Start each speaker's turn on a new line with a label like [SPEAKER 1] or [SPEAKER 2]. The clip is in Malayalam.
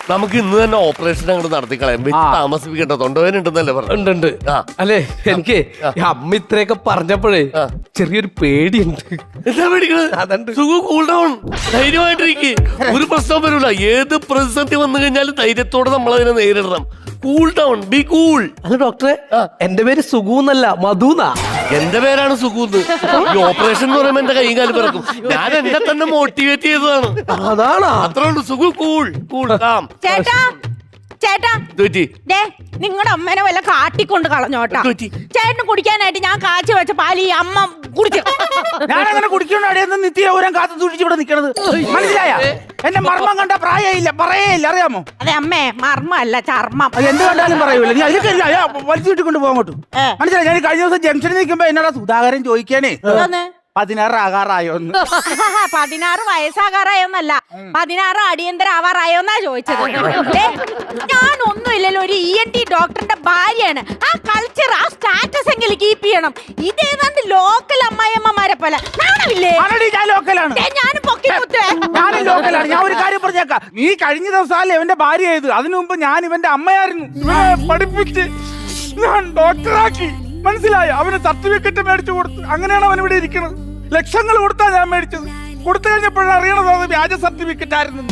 [SPEAKER 1] നമുക്ക് ഇന്ന് തന്നെ ഓപ്പറേഷൻ അങ്ങോട്ട് നടത്തിക്കളയാം. താമസിപ്പിക്കട്ടെ, തൊണ്ടവേദന ഉണ്ടെന്നല്ലേ പറഞ്ഞു.
[SPEAKER 2] ഉണ്ട്. അല്ലേ എനിക്ക് അമ്മ ഇത്രയൊക്കെ പറഞ്ഞപ്പോഴേ ചെറിയൊരു പേടിയുണ്ട്.
[SPEAKER 1] എന്താ പേടിക്കണത്? സുഖം, കൂൾ ഡൗൺ, ധൈര്യമായിട്ടിരിക്കും. ഒരു പ്രശ്നവും വരില്ല. ഏത് പ്രതിസന്ധി വന്നു കഴിഞ്ഞാലും ധൈര്യത്തോടെ നമ്മൾ അതിനെ നേരിടണം. Cool down, B cool.
[SPEAKER 2] അല്ല ഡോക്ടറെ, എന്റെ പേര് സുഖൂന്നല്ല, മധുന്നാ.
[SPEAKER 1] എന്റെ പേരാണ് സുഖൂന്ന്. ഈ ഓപ്പറേഷൻ എന്ന് പറയുമ്പോ എന്റെ കൈയും കാലും പിറക്കും. ഞാൻ എന്നെ തന്നെ മോട്ടിവേറ്റ് ചെയ്തതാണ്.
[SPEAKER 2] അതാണ്
[SPEAKER 1] അത്രേ ഉള്ളൂ. Sukhu, cool cool calm.
[SPEAKER 3] ചേട്ടാ നിങ്ങളുടെ അമ്മേനെ വല്ല കാട്ടിക്കൊണ്ട് കളഞ്ഞോട്ടാ. ചേട്ടന് കുടിക്കാനായിട്ട് ഞാൻ കാച്ചി വെച്ച പാല് ഈ അമ്മ കുടിച്ചു.
[SPEAKER 4] ഞാനങ്ങനെ കുടിക്കണ നിത്യോരം കാത്തു സൂക്ഷിച്ച് ഇവിടെ നിക്കണത് മനസ്സിലായ? എന്റെ മർമ്മം കണ്ട പ്രായമില്ല, പറയേയില്ല, അറിയാമോ?
[SPEAKER 3] അതെ അമ്മേ, മർമ്മ അല്ല ചർമ്മം.
[SPEAKER 4] എന്ത് കണ്ടാലും പറയൂല. നീ അതിലേക്ക് വലിച്ചു വിട്ടിക്കൊണ്ട് പോകോട്ടു. മനസ്സിലായി? ഞാൻ കഴിഞ്ഞ ദിവസം ജംഗ്ഷനിൽ നിൽക്കുമ്പോ എന്നോടാ സുധാകരൻ ചോദിക്കാനേ 16 ആകാറായോന്ന്.
[SPEAKER 3] 16 വയസ്സാകാറായോന്നല്ല, 16 അടിയന്തര ആവാറായോന്നാ ചോദിച്ചത്. ഞാനൊന്നുമില്ലല്ലോ, ഒരു ENT ഡോക്ടറിന്റെ ഭാര്യയാണ്. ആ കൾച്ചർ, ആ സ്റ്റാറ്റസ് എങ്കിലും കീപ്പ് ചെയ്യണം. ഇതേതാണ്ട് ലോക്കൽ അമ്മായിയമ്മമാരെ പോലെ.
[SPEAKER 4] ഞാൻ ലോക്കലാണ്.
[SPEAKER 3] ഞാനും പൊക്കി കുത്തുവേ.
[SPEAKER 4] ഞാനും ലോക്കലാണ്. ഞാൻ ഒരു കാര്യം പറഞ്ഞേക്കാം. നീ കഴിഞ്ഞ ദിവസമല്ലേ ഇവന്റെ ഭാര്യ ആയത്. അതിനു മുമ്പ് ഞാൻ ഇവന്റെ അമ്മയായിരുന്നു. പഠിപ്പിച്ച് ഞാൻ ഡോക്ടറാക്കി. മനസ്സിലായി? അവന് സർട്ടിഫിക്കറ്റ് മേടിച്ചു കൊടുത്തു. അങ്ങനെയാണ് അവൻ ഇവിടെ ഇരിക്കുന്നത്. ലക്ഷങ്ങൾ കൊടുത്താ ഞാൻ മേടിച്ചത്. കൊടുത്തു കഴിഞ്ഞപ്പോഴാണ് അറിയണത് അത് വ്യാജ സർട്ടിഫിക്കറ്റ് ആയിരുന്നു.